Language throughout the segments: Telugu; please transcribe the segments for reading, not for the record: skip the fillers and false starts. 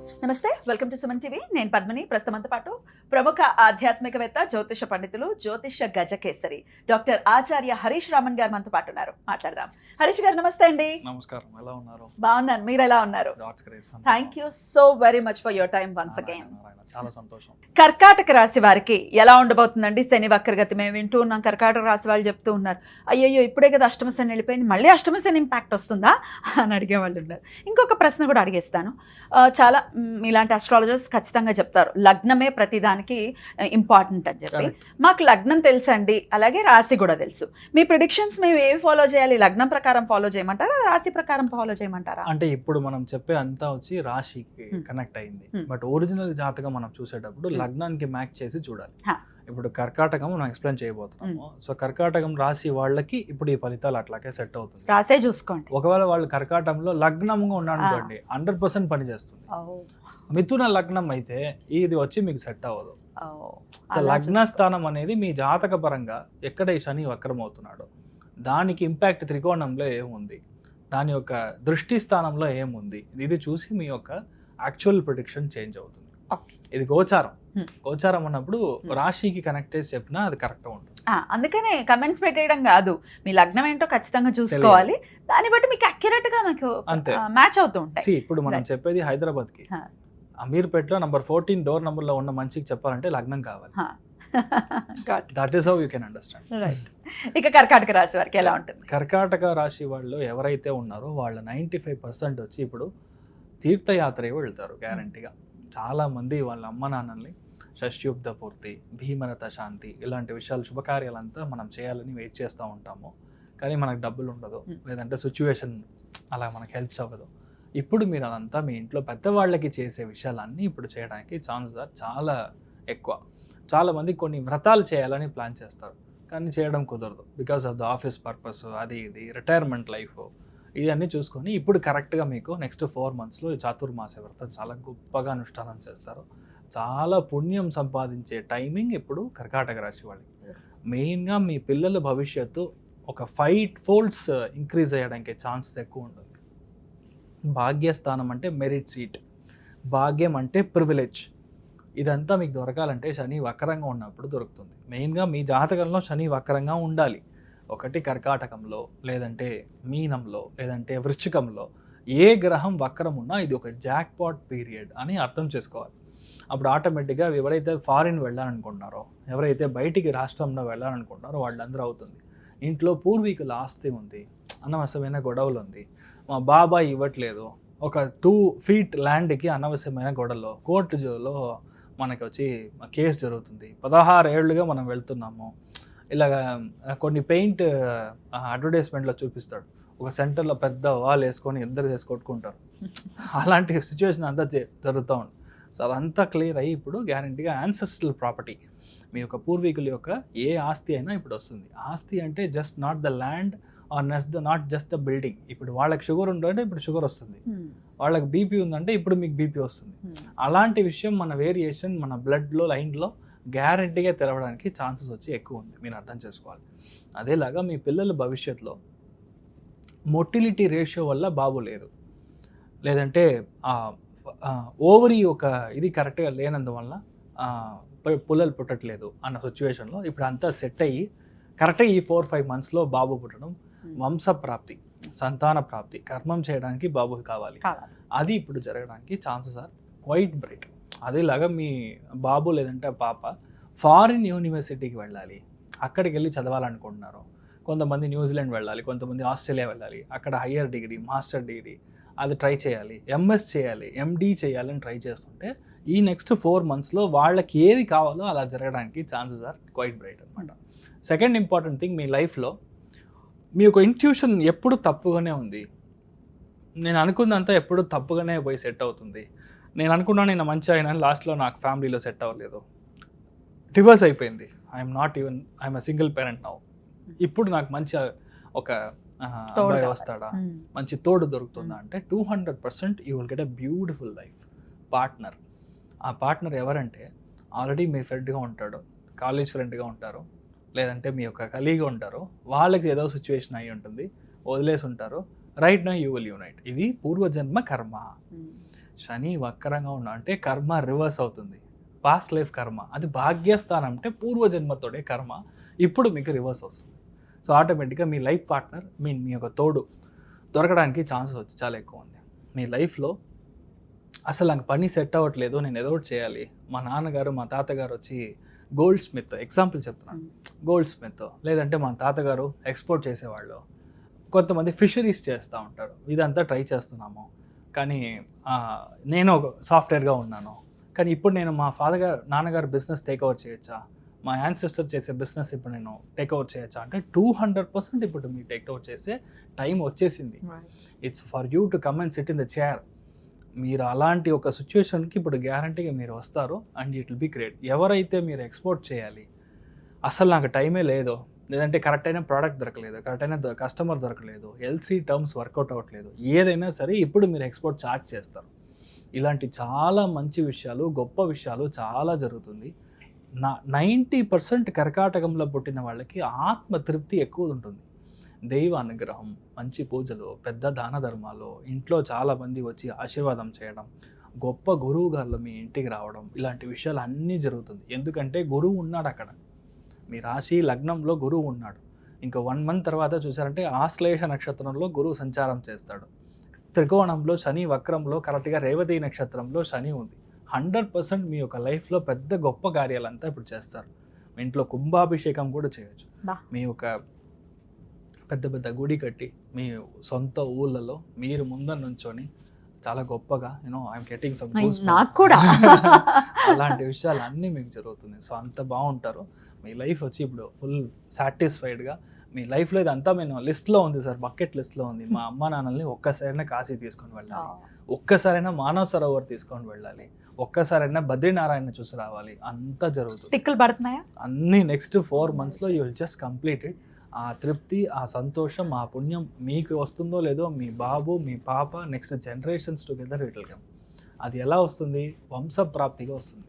నమస్తే, వెల్కమ్ టు సుమన్ టీవీ. నేను పద్మిని. ప్రస్తుతంతో పాటు ప్రముఖ ఆధ్యాత్మికవేత్త, జ్యోతిష పండితులు, జ్యోతిష గజకేసరి డాక్టర్ ఆచార్య హరీష్ రామన్ గారు మనతో పాటు ఉన్నారు. మాట్లాడదాం. హరీష్ గారు నమస్తే అండి. నమస్కారం, ఎలా ఉన్నారు? బాగున్నాను, మీరు ఎలా ఉన్నారు? Thank you so very much for your time once again. చాలా సంతోషం. కర్కాటక రాశి వారికి ఎలా ఉండబోతుందండి శని వక్రగతి? మేము వింటూ ఉన్నాం, కర్కాటక రాశి వాళ్ళు చెప్తూ ఉన్నారు, అయ్యయ్యో ఇప్పుడే కదా అష్టమ శని వెళ్ళిపోయింది, మళ్ళీ అష్టమ శని ఇంపాక్ట్ వస్తుందా అని అడిగే వాళ్ళు ఉన్నారు. ఇంకొక ప్రశ్న కూడా అడిగేస్తాను. చాలా ఇలాంటి అస్ట్రాలజర్స్ ఖచ్చితంగా చెప్తారు లగ్నమే ప్రతిదానికి ఇంపార్టెంట్ అని చెప్పి. మాకు లగ్నం తెలుసండి, అలాగే రాశి కూడా తెలుసు. మీ ప్రిడిక్షన్స్ మేము ఏవి ఫాలో చేయాలి? లగ్నం ప్రకారం ఫాలో చేయమంటారా, రాశి ప్రకారం ఫాలో చేయమంటారా? అంటే ఇప్పుడు మనం చెప్పే అంతా వచ్చి రాశికి కనెక్ట్ అయింది, బట్ ఒరిజినల్ జాతకం మనం చూసేటప్పుడు లగ్నానికి మ్యాచ్ చేసి చూడాలి. ఇప్పుడు కర్కాటకం మనం ఎక్స్ప్లెయిన్ చేయబోతున్నాము. సో కర్కాటకం రాశి వాళ్ళకి ఇప్పుడు ఈ ఫలితాలు అట్లాగే సెట్ అవుతుంది. రాసే చూసుకోండి. ఒకవేళ వాళ్ళు కర్కాటకంలో లగ్నంగా ఉన్నాడు అనుకోండి, 100% పనిచేస్తుంది. మిథున లగ్నం అయితే ఇది వచ్చి మీకు సెట్ అవ్వదు. సో లగ్న స్థానం అనేది మీ జాతక పరంగా ఎక్కడ ఈ శని వక్రం అవుతున్నాడో దానికి ఇంపాక్ట్ త్రికోణంలో ఏముంది, దాని యొక్క దృష్టి స్థానంలో ఏముంది, ఇది చూసి మీ యొక్క యాక్చువల్ ప్రిడిక్షన్ చేంజ్ అవుతుంది. ఇది గోచారం. గోచారం అన్నప్పుడు రాశికి కనెక్ట్ చేసి చెప్పినా అది కరెక్ట్ ఉంటుంది. అందుకనే కమెంట్స్ పెట్టేయడం కాదు, మీ లగ్నం ఏంటో ఖచ్చితంగా చూసుకోవాలి, దాన్ని బట్టి మీకు అక్యురేట్ గా మీకు అంతే మ్యాచ్ అవుతూ ఉంటాయి. ఇప్పుడు మనం చెప్పేది హైదరాబాద్ కి, అమీర్పేటలో నంబర్ 14 డోర్ నంబర్ లో ఉన్న మనిషికి చెప్పాలంటే లగ్నం కావాలి. That is how you can understand. Right. ఇక కర్కాటక రాశి వారికి ఎలా ఉంటుంది? కర్కాటక రాశి వాళ్ళు ఎవరైతే ఉన్నారో వాళ్ళ 95% వచ్చి ఇప్పుడు తీర్థయాత్ర వెళ్తారు గ్యారంటీగా. చాలా మంది వాళ్ళ అమ్మ నాన్నల్ని షష్యుబ్ద పూర్తి, భీమరథ శాంతి ఇలాంటి విషయాలు, శుభకార్యాలంతా మనం చేయాలని వెయిట్ చేస్తూ ఉంటాము. కానీ మనకు డబ్బులు ఉండదు, లేదంటే సిచ్యువేషన్ అలా మనకు హెల్ప్స్ అవ్వదు. ఇప్పుడు మీరు అదంతా మీ ఇంట్లో పెద్దవాళ్ళకి చేసే విషయాలన్నీ ఇప్పుడు చేయడానికి ఛాన్సెస్ చాలా ఎక్కువ. చాలామంది కొన్ని వ్రతాలు చేయాలని ప్లాన్ చేస్తారు, కానీ చేయడం కుదరదు because of the office purpose, అది ఇది రిటైర్మెంట్ లైఫ్, ఇవన్నీ చూసుకొని ఇప్పుడు కరెక్ట్గా మీకు నెక్స్ట్ 4 monthsలో చాతుర్మాస వ్రతం చాలా గొప్పగా అనుష్ఠానం చేస్తారు. చాలా పుణ్యం సంపాదించే టైమింగ్ ఇప్పుడు కర్కాటక రాశి వాళ్ళకి. మెయిన్గా మీ పిల్లల భవిష్యత్తు ఒక 5 folds ఇంక్రీజ్ అయ్యడానికి ఛాన్సెస్ ఎక్కువ ఉంటుంది. భాగ్యస్థానం అంటే మెరిట్ సీట్, భాగ్యం అంటే ప్రివిలేజ్, ఇదంతా మీకు దొరకాలంటే శని వక్రంగా ఉన్నప్పుడు దొరుకుతుంది. మెయిన్గా మీ జాతకంలో శని వక్రంగా ఉండాలి. ఒకటి కర్కాటకంలో, లేదంటే మీనంలో, లేదంటే వృశ్చికంలో ఏ గ్రహం వక్రం ఉన్నా ఇది ఒక జాక్పాట్ పీరియడ్ అని అర్థం చేసుకోవాలి. అప్పుడు ఆటోమేటిక్గా ఎవరైతే ఫారిన్ వెళ్ళాలనుకుంటున్నారో, ఎవరైతే బయటికి రాష్ట్రంలో వెళ్ళాలనుకుంటున్నారో వాళ్ళందరూ అవుతుంది. ఇంట్లో పూర్వీకుల ఆస్తి ఉంది, అనవసరమైన గొడవలు ఉంది, మా బాబాయ్ ఇవ్వట్లేదు, ఒక 2 feet ల్యాండ్కి అనవసరమైన గొడవలు, కోర్టులో మనకి వచ్చి కేసు జరుగుతుంది, 16 ఏళ్ళుగా మనం వెళ్తున్నాము. ఇలాగ కొన్ని పెయింట్ అడ్వర్టైజ్మెంట్లో చూపిస్తాడు, ఒక సెంటర్లో పెద్ద వాల్ వేసుకొని ఇద్దరు వేసి కొట్టుకుంటారు. అలాంటి సిచ్యువేషన్ అంతా జరుగుతూ ఉంది. సో అదంతా క్లియర్ అయ్యి ఇప్పుడు గ్యారంటీగా యాన్సెస్ట్రల్ ప్రాపర్టీ, మీ యొక్క పూర్వీకుల యొక్క ఏ ఆస్తి అయినా ఇప్పుడు వస్తుంది. ఆస్తి అంటే just not the land or not just the building. ఇప్పుడు వాళ్ళకి షుగర్ ఉందంటే ఇప్పుడు షుగర్ వస్తుంది, వాళ్ళకి బీపీ ఉందంటే ఇప్పుడు మీకు బీపీ వస్తుంది. అలాంటి విషయం మన వేరియేషన్ మన బ్లడ్లో లైన్లో గ్యారంటీగా తెలవడానికి ఛాన్సెస్ వచ్చి ఎక్కువ ఉంది, మీరు అర్థం చేసుకోవాలి. అదేలాగా మీ పిల్లల భవిష్యత్తులో మొటిలిటీ రేషియో వల్ల బాబు లేదు, లేదంటే ఓవరీ ఒక ఇది కరెక్ట్గా లేనందువల్ల పుల్లలు పుట్టట్లేదు అన్న సిచ్యువేషన్లో ఇప్పుడు అంతా సెట్ అయ్యి కరెక్ట్గా ఈ 4-5 monthsలో బాబు పుట్టడం, వంశప్రాప్తి, సంతాన ప్రాప్తి, కర్మం చేయడానికి బాబు కావాలి, అది ఇప్పుడు జరగడానికి ఛాన్సెస్ ఆర్ క్వైట్ బ్రైట్. అదేలాగా మీ బాబు లేదంటే పాప ఫారిన్ యూనివర్సిటీకి వెళ్ళాలి, అక్కడికి వెళ్ళి చదవాలనుకుంటున్నారు. కొంతమంది న్యూజిలాండ్ వెళ్ళాలి, కొంతమంది ఆస్ట్రేలియా వెళ్ళాలి, అక్కడ హయ్యర్ డిగ్రీ, మాస్టర్ డిగ్రీ అది ట్రై చేయాలి, ఎంఎస్ చేయాలి, ఎండి చేయాలని ట్రై చేస్తుంటే ఈ నెక్స్ట్ 4 monthsలో వాళ్ళకి ఏది కావాలో అలా జరగడానికి ఛాన్సెస్ ఆర్ క్వైట్ బ్రైట్ అనమాట. సెకండ్ ఇంపార్టెంట్ థింగ్, మీ లైఫ్లో మీ యొక్క ఇంట్యూషన్ ఎప్పుడు తప్పుగానే ఉంది. నేను అనుకున్నంతా ఎప్పుడు తప్పుగానే పోయి సెట్ అవుతుంది. నేను అనుకున్నాను నేను మంచి అయినా, లాస్ట్లో నాకు ఫ్యామిలీలో సెట్ అవ్వలేదు, డివోర్స్ అయిపోయింది, I'm a single parent now. ఇప్పుడు నాకు మంచి ఒక అబ్బాయి వస్తాడా, మంచి తోడు దొరుకుతుందా అంటే 200% you will get a beautiful life partner. ఆ పార్ట్నర్ ఎవరంటే ఆల్రెడీ మీ ఫ్రెండ్గా ఉంటాడు, కాలేజ్ ఫ్రెండ్గా ఉంటారు, లేదంటే మీ యొక్క కలీగా ఉంటారు, వాళ్ళకి ఏదో సిచ్యువేషన్ అయి ఉంటుంది, వదిలేసి ఉంటారు, right now you will unite. ఇది పూర్వజన్మ కర్మ. శని వక్రంగా ఉన్నా అంటే కర్మ రివర్స్ అవుతుంది. పాస్ట్ లైఫ్ కర్మ అది భాగ్యస్థానం అంటే పూర్వజన్మతోడే కర్మ ఇప్పుడు మీకు రివర్స్ వస్తుంది. సో ఆటోమేటిక్గా మీ లైఫ్ పార్ట్నర్ మీ యొక్క తోడు దొరకడానికి ఛాన్సెస్ వచ్చి చాలా ఎక్కువ ఉంది. మీ లైఫ్లో అసలు నాకు పని సెట్ అవ్వట్లేదు, నేను ఏదో ఒకటి చేయాలి. మా నాన్నగారు మా తాతగారు వచ్చి గోల్డ్ స్మిత్, ఎగ్జాంపుల్ చెప్తున్నాను, గోల్డ్ స్మిత్, లేదంటే మా తాతగారు ఎక్స్పోర్ట్ చేసేవాళ్ళు, కొంతమంది ఫిషరీస్ చేస్తూ ఉంటారు. ఇదంతా ట్రై చేస్తున్నాము, కానీ నేను ఒక సాఫ్ట్వేర్గా ఉన్నాను, కానీ ఇప్పుడు నేను మా నాన్నగారు బిజినెస్ టేక్ ఓవర్ చేయొచ్చా, మా యాన్సిస్టర్ చేసే బిజినెస్ ఇప్పుడు నేను టేక్ ఓవర్ చేయొచ్చా అంటే 200% ఇప్పుడు మీరు టేక్ ఓవర్ చేసే టైం వచ్చేసింది. It's for you to come and sit in the chair. మీరు అలాంటి ఒక సిచ్యువేషన్కి ఇప్పుడు గ్యారంటీగా మీరు వస్తారు and it will be great. ఎవరైతే మీరు ఎక్స్పోర్ట్ చేయాలి, అసలు నాకు టైమే లేదు, లేదంటే కరెక్ట్ అయిన ప్రోడక్ట్ దొరకలేదు, కరెక్ట్ అయిన కస్టమర్ దొరకలేదు, ఎల్సీ టర్మ్స్ వర్కౌట్ అవ్వట్లేదు, ఏదైనా సరే ఇప్పుడు మీరు ఎక్స్పోర్ట్ చార్జ్ చేస్తారు. ఇలాంటి చాలా మంచి విషయాలు, గొప్ప విషయాలు చాలా జరుగుతుంది. 90% కర్కాటకంలో పుట్టిన వాళ్ళకి ఆత్మతృప్తి ఎక్కువ ఉంటుంది. దైవ అనుగ్రహం, మంచి పూజలు, పెద్ద దాన ధర్మాలు, ఇంట్లో చాలామంది వచ్చి ఆశీర్వాదం చేయడం, గొప్ప గురువు గారు మీ ఇంటికి రావడం, ఇలాంటి విషయాలు అన్నీ జరుగుతుంది. ఎందుకంటే గురువు ఉన్నాడు అక్కడ, మీ రాశి లగ్నంలో గురువు ఉన్నాడు. ఇంకా 1 month తర్వాత చూసారంటే ఆశ్లేష నక్షత్రంలో గురువు సంచారం చేస్తాడు. త్రికోణంలో శని వక్రంలో కరెక్ట్గా రేవతి నక్షత్రంలో శని ఉంది. 100% మీ యొక్క లైఫ్లో పెద్ద గొప్ప కార్యాలంతా ఇప్పుడు చేస్తారు. మీ ఇంట్లో కుంభాభిషేకం కూడా చేయొచ్చు. మీ యొక్క పెద్ద పెద్ద గుడి కట్టి మీ సొంత ఊళ్ళలో మీరు ముందర నుంచొని చాలా గొప్పగా ఐఎమ్ గెటింగ్ సమ్ నాకు కూడా అలాంటి విషయాలు అన్నీ మీకు జరుగుతుంది. సో అంత బాగుంటారు. మీ లైఫ్ వచ్చి ఇప్పుడు ఫుల్ సాటిస్ఫైడ్గా మీ లైఫ్లో ఇదంతా నేను లిస్ట్లో ఉంది సార్, బకెట్ లిస్ట్లో ఉంది. మా అమ్మ నాన్నల్ని ఒక్కసారైనా కాశీ తీసుకొని వెళ్ళాలి, ఒక్కసారైనా మానవ సరోవర్ తీసుకొని వెళ్ళాలి, ఒక్కసారైనా బద్రీనారాయణ చూసి రావాలి, అంతా జరుగుతుంది. టిక్కులు పడుతున్నాయా అన్నీ నెక్స్ట్ 4 monthsలో you will just complete it. ఆ తృప్తి, ఆ సంతోషం, ఆ పుణ్యం మీకు వస్తుందో లేదో మీ బాబు మీ పాప next generations together it will come. అది ఎలా వస్తుంది? వంశప్రాప్తిగా వస్తుంది,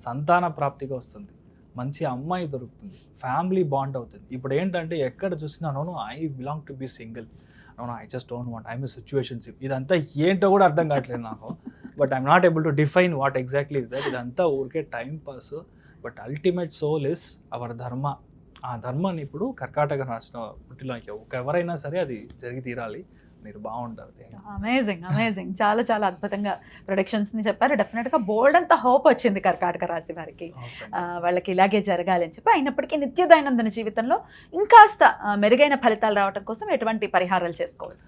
సంతాన ప్రాప్తిగా వస్తుంది, మంచి అమ్మాయి దొరుకుతుంది, ఫ్యామిలీ బాండ్ అవుతుంది. ఇప్పుడు ఏంటంటే ఎక్కడ చూసినా I belong to be single, I just don't want, I'm a situationship, ఇదంతా ఏంటో కూడా అర్థం కావట్లేదు నాకు. But I'm not able to define what exactly is that. ఇదంతా ఊరికే time pass. But ultimate soul is our dharma. ఆ ధర్మాన్ని ఇప్పుడు కర్కాటక రాసిన పుట్టిలో ఎవరైనా సరే అది జరిగి తీరాలి. మీరు బాగుంటారు. అమేజింగ్ చాలా చాలా అద్భుతంగా ప్రొడక్షన్స్ని చెప్పారు. డెఫినెట్గా బోల్డ్ అంత హోప్ వచ్చింది కర్కాటక రాశి వారికి, వాళ్ళకి ఇలాగే జరగాలి అని చెప్పి. అయినప్పటికీ నిత్య దైనందిన జీవితంలో ఇంకాస్త మెరుగైన ఫలితాలు రావడం కోసం ఎటువంటి పరిహారాలు చేసుకోవాలి?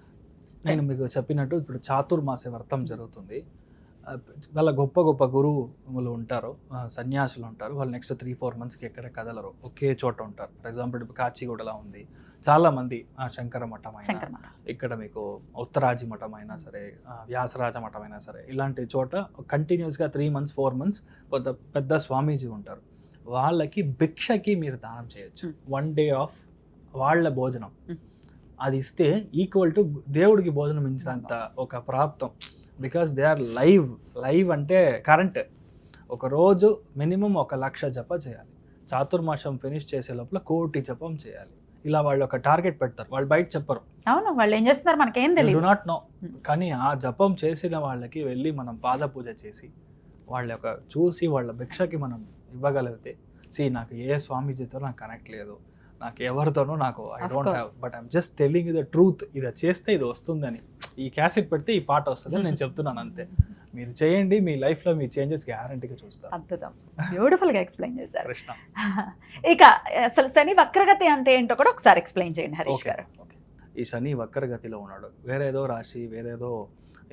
నేను మీకు చెప్పినట్టు ఇప్పుడు చాతుర్మాస వ్రతం జరుగుతుంది. వాళ్ళ గొప్ప గొప్ప గురువులు ఉంటారు, సన్యాసులు ఉంటారు. వాళ్ళు నెక్స్ట్ 3-4 monthsకి ఎక్కడ కదలరు, ఒకే చోట ఉంటారు. ఫర్ ఎగ్జాంపుల్ ఇప్పుడు కాచిగూడలా ఉంది, చాలామంది శంకర మఠం అయినా, ఇక్కడ మీకు ఉత్తరాజి మఠం అయినా సరే, వ్యాసరాజ మఠం అయినా సరే, ఇలాంటి చోట కంటిన్యూస్గా 3 months 4 months కొంత పెద్ద స్వామీజీ ఉంటారు. వాళ్ళకి భిక్షకి మీరు దానం చేయొచ్చు. 1 day ఆఫ్ వాళ్ళ భోజనం అది ఇస్తే ఈక్వల్ టు దేవుడికి భోజనం ఇచ్చినంత ఒక ప్రాప్తం. బికాస్ దే ఆర్ లైవ్ అంటే కరెంట్. ఒకరోజు మినిమం 1,00,000 జప చేయాలి. చాతుర్మాసం ఫినిష్ చేసే లోపల 1,00,000 జపం చేయాలి. ఇలా వాళ్ళు ఒక టార్గెట్ పెడతారు, వాళ్ళు బయట చెప్పరు. అవును, వాళ్ళు ఏం చేస్తున్నారు మనకేం తెలియదు, డు నాట్ నో. కానీ ఆ జపం చేసిన వాళ్ళకి వెళ్ళి మనం పాద పూజ చేసి వాళ్ళ యొక్క చూసి వాళ్ళ భిక్షకి మనం ఇవ్వగలిగితే, నాకు ఏ స్వామీజీతో నాకు కనెక్ట్ లేదు, నాకు ఎవరితోనూ నాకు I don't have, but I'm just telling you the truth. ఇది చేస్తే ఇది వస్తుందని, ఈ క్యాసెట్ పెడితే ఈ పాట వస్తుందని నేను చెప్తున్నాను అంతే. మీరు చేయండి, మీ లైఫ్లో మీ చేంజెస్ గ్యారంటీగా చూస్తారు. అద్భుతం, బ్యూటిఫుల్గా ఎక్స్ప్లెయిన్ చేశారు కృష్ణ. ఇక అసలు శని వక్రగతి అంటే ఏంటో కూడా ఒకసారి ఎక్స్ప్లెయిన్ చేయండి హరీష్ గారు. ఈ శని వక్రగతిలో ఉన్నాడు, వేరేదో రాశి వేరేదో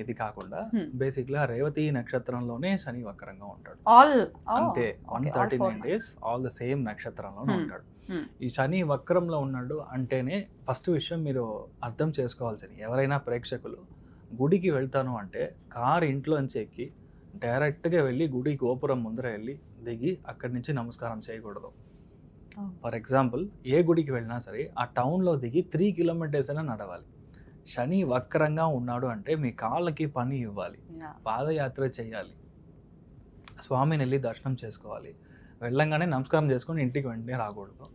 ఇది కాకుండా బేసిక్గా రేవతి నక్షత్రంలోనే శని వక్రంగా ఉంటాడు. అంతే, 139 days ఆల్ ద సేమ్ నక్షత్రంలోనే ఉంటాడు. ఈ శని వక్రంలో ఉన్నాడు అంటేనే ఫస్ట్ విషయం మీరు అర్థం చేసుకోవాల్సింది, ఎవరైనా ప్రేక్షకులు గుడికి వెళ్తాను అంటే కారు ఇంట్లోంచి ఎక్కి డైరెక్ట్గా వెళ్ళి గుడి గోపురం ముందర వెళ్ళి దిగి అక్కడి నుంచి నమస్కారం చేయకూడదు. ఫర్ ఎగ్జాంపుల్ ఏ గుడికి వెళ్ళినా సరే ఆ టౌన్లో దిగి 3 kilometers అయినా నడవాలి. శని వక్రంగా ఉన్నాడు అంటే మీ కాళ్ళకి పని ఇవ్వాలి, పాదయాత్ర చేయాలి, స్వామిని వెళ్ళి దర్శనం చేసుకోవాలి, వెళ్ళంగానే నమస్కారం చేసుకొని ఇంటికి వెంటనే రాకూడదు.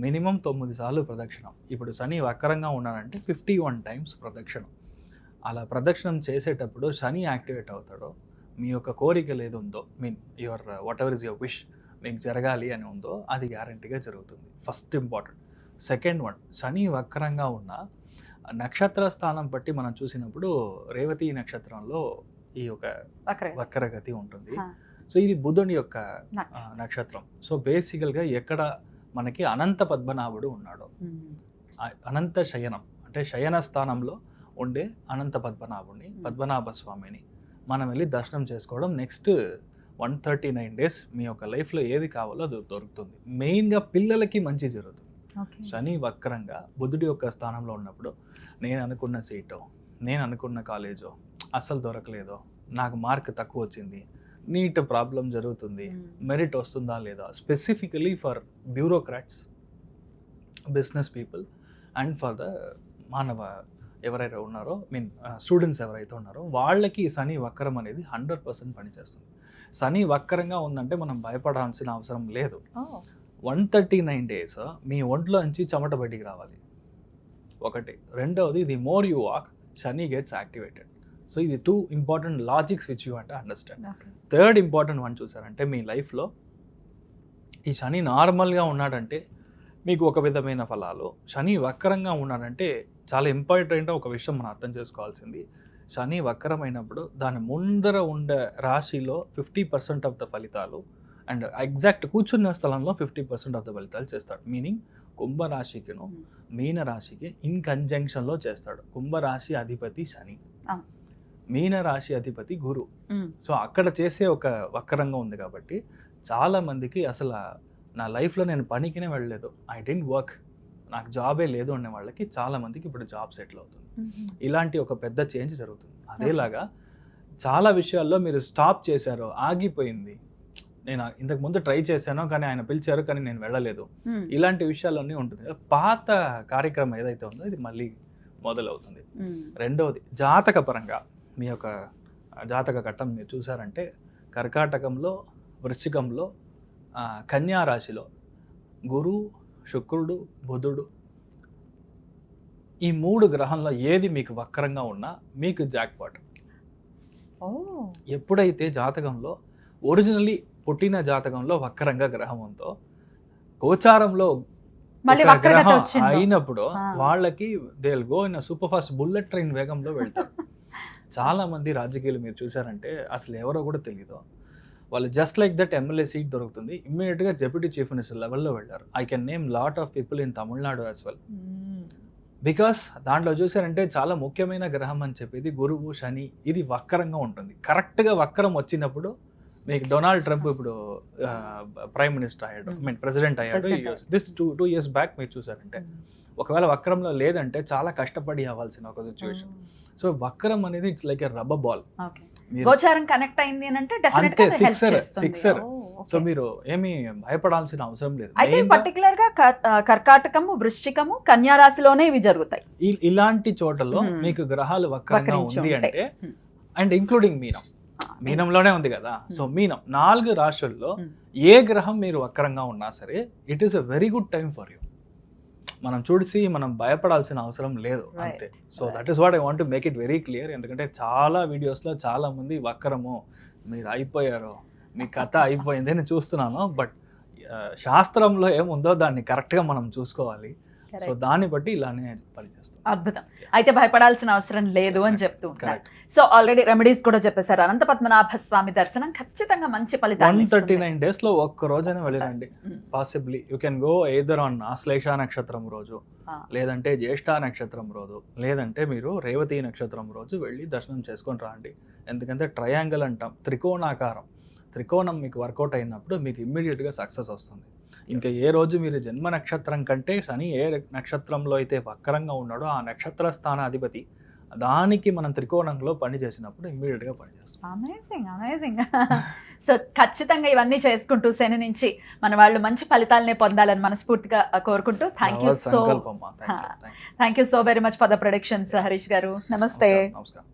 మినిమం 9 సార్లు ప్రదక్షిణం. ఇప్పుడు శని వక్రంగా ఉన్నాడంటే 51 times ప్రదక్షిణం. అలా ప్రదక్షిణం చేసేటప్పుడు శని యాక్టివేట్ అవుతాడో మీ యొక్క కోరికలు ఏది ఉందో mean your what ever is your wish మీకు జరగాలి అని ఉందో అది గ్యారంటీగా జరుగుతుంది. First important. సెకండ్ వన్, శని వక్రంగా ఉన్న నక్షత్ర స్థానం బట్టి మనం చూసినప్పుడు రేవతి నక్షత్రంలో ఈ యొక్క వక్రగతి ఉంటుంది. సో ఇది బుధుని యొక్క నక్షత్రం. సో బేసికల్గా ఎక్కడ మనకి అనంత పద్మనాభుడు ఉన్నాడు, అనంత శయనం అంటే శయన స్థానంలో ఉండే అనంత పద్మనాభుడిని, పద్మనాభ స్వామిని మనం వెళ్ళి దర్శనం చేసుకోవడం నెక్స్ట్ 139 days మీ యొక్క లైఫ్లో ఏది కావాలో అది దొరుకుతుంది. మెయిన్గా పిల్లలకి మంచి జరుగుతుంది. శని వక్రంగా బుధుడి యొక్క స్థానంలో ఉన్నప్పుడు నేను అనుకున్న సీటో, నేను అనుకున్న కాలేజో అస్సలు దొరకలేదో, నాకు మార్క్ తక్కువ వచ్చింది, నీట్ ప్రాబ్లం జరుగుతుంది, మెరిట్ వస్తుందా లేదా, specifically for bureaucrats, business people and for the మానవ ఎవరైతే ఉన్నారో స్టూడెంట్స్ ఎవరైతే ఉన్నారో వాళ్ళకి శని వక్రం అనేది 100% పనిచేస్తుంది. శని వక్రంగా ఉందంటే మనం భయపడాల్సిన అవసరం లేదు. 139 days మీ ఒంట్లో నుంచి చెమట బయటికి రావాలి ఒకటి. రెండవది, the more you walk Shani gets activated. So ఇది 2 important లాజిక్స్ విచ్ యూ అంటే అండర్స్టాండ్. థర్డ్ ఇంపార్టెంట్ వన్ చూసారంటే మీ లైఫ్లో ఈ శని నార్మల్గా ఉన్నాడంటే మీకు ఒక విధమైన ఫలాలు, శని వక్రంగా ఉన్నాడంటే చాలా ఇంపార్టెంట్ ఒక విషయం మనం అర్థం చేసుకోవాల్సింది. శని వక్రమైనప్పుడు దాని ముందర ఉండే రాశిలో 50% ఆఫ్ ద ఫలితాలు అండ్ ఎగ్జాక్ట్ కూర్చున్న స్థలంలో 50% ఆఫ్ ద ఫలితాలు చేస్తాడు. మీనింగ్ కుంభరాశికిను మీనరాశికి ఇన్ కంజంక్షన్లో చేస్తాడు. కుంభరాశి అధిపతి శని, మీనరాశి అధిపతి గురు. సో అక్కడ చేసే ఒక వక్రంగా ఉంది కాబట్టి చాలా మందికి అసలు నా లైఫ్లో నేను పనికినే వెళ్ళలేదు, ఐ డెంట్ వర్క్, నాకు జాబే లేదు అనే వాళ్ళకి చాలా మందికి ఇప్పుడు జాబ్ సెటిల్ అవుతుంది. ఇలాంటి ఒక పెద్ద చేంజ్ జరుగుతుంది. అదేలాగా చాలా విషయాల్లో మీరు స్టాప్ చేశారో, ఆగిపోయింది, నేను ఇంతకు ముందు ట్రై చేశాను కానీ ఆయన పిలిచారు కానీ నేను వెళ్ళలేదు, ఇలాంటి విషయాలన్నీ ఉంటుంది. పాత కార్యక్రమం ఏదైతే ఉందో ఇది మళ్ళీ మొదలవుతుంది. రెండవది, జాతక పరంగా మీ యొక్క జాతక ఘట్టం మీరు చూసారంటే కర్కాటకంలో, వృశ్చికంలో, కన్యా రాశిలో గురు, శుక్రుడు, బుధుడు, ఈ 3 గ్రహంలో ఏది మీకు వక్రంగా ఉన్నా మీకు జాక్పాట్. ఎప్పుడైతే జాతకంలో ఒరిజినల్లీ పుట్టిన జాతకంలో వక్రంగా గ్రహం ఉందో గోచారంలో గ్రహం అయినప్పుడు వాళ్ళకి they will go in super fast bullet train వేగంలో వెళ్తారు. చాలా మంది రాజకీయాలు మీరు చూసారంటే అసలు ఎవరో కూడా తెలియదు, వాళ్ళు just like that MLA seat దొరుకుతుంది, ఇమ్మీడియట్గా డెప్యూటీ చీఫ్ మినిస్టర్ లెవెల్లో వెళ్ళారు. I can name lot of people in Tamil Nadu as well. Because దాంట్లో చూసారంటే చాలా ముఖ్యమైన గ్రహం అని చెప్పేది గురువు, శని, ఇది వక్రంగా ఉంటుంది. కరెక్ట్గా వక్రం వచ్చినప్పుడు మీకు డొనాల్డ్ ట్రంప్ ఇప్పుడు ప్రైమ్ మినిస్టర్ అయ్యాడు, ప్రెసిడెంట్ అయ్యాడు. దిస్ 2 years బ్యాక్ మీరు చూసారంటే ఒకవేళ వక్రంలో లేదంటే చాలా కష్టపడి అవ్వాల్సిన ఒక సిచ్యువేషన్. సో వక్రం అనేది it's like a rubber ball. గోచారం కనెక్ట్ అయింది అంటే అంతే, సిక్సర్. సో మీరు ఏమీ భయపడాల్సిన అవసరం లేదు. అయితే పర్టికులర్ గా కర్కాటకము, వృశ్చికము, కన్యా రాశిలోనే ఇవి జరుగుతాయి. ఇలాంటి చోటల్లో మీకు గ్రహాలు వక్రంగా ఉంది అంటే, అండ్ ఇంక్లూడింగ్ మీనంలోనే ఉంది కదా. సో మీనం 4 రాశుల్లో ఏ గ్రహం మీరు వక్రంగా ఉన్నా సరే it is a very good time for you. మనం చూసి మనం భయపడాల్సిన అవసరం లేదు అంతే. So that is what I want to make it very clear. ఎందుకంటే చాలా వీడియోస్లో చాలా మంది వక్రము, మీరు అయిపోయారు, మీ కథ అయిపోయింది అని చూస్తున్నాను. బట్ శాస్త్రంలో ఏముందో దాన్ని కరెక్ట్గా మనం చూసుకోవాలి. సో దాన్ని బట్టి ఇలానే పనిచేస్తాం. అద్భుతం. అయితే భయపడాల్సిన అవసరం లేదు అని చెప్తూ ఉంటారు. సో ఆల్రెడీ రెమెడీస్ కూడా చెప్పేశారు. అనంత పద్మనాభ స్వామి దర్శనం ఖచ్చితంగా మంచి ఫలితాలు. 139 days లో ఒక్క రోజైనా వెళ్ళండి. Possibly you can go either on Ashlesha నక్షత్రం రోజు, లేదంటే జ్యేష్ఠ నక్షత్రం రోజు, లేదంటే మీరు రేవతి నక్షత్రం రోజు వెళ్ళి దర్శనం చేసుకొని రండి. ఎందుకంటే ట్రయాంగిల్ అంటాం, త్రికోణాకారం, త్రికోణం మీకు వర్కౌట్ అయినప్పుడు మీకు ఇమ్మీడియట్గా సక్సెస్ వస్తుంది. ఇంకా ఏ రోజు మీరు జన్మ నక్షత్రం కంటే శని ఏ నక్షత్రంలో అయితే వక్రంగా ఉన్నాడో ఆ నక్షత్ర స్థానాధిపతి దానికి మనం త్రికోణంలో పని చేసినప్పుడు ఇమ్మీడియట్గా పనిచేస్తాం. అమేజింగ్. సో ఖచ్చితంగా ఇవన్నీ చేసుకుంటూ శని నుంచి మన వాళ్ళు మంచి ఫలితాలనే పొందాలని మనస్ఫూర్తిగా కోరుకుంటూ thank you so very much for the productions Harish గారు. నమస్తే. నమస్కారం.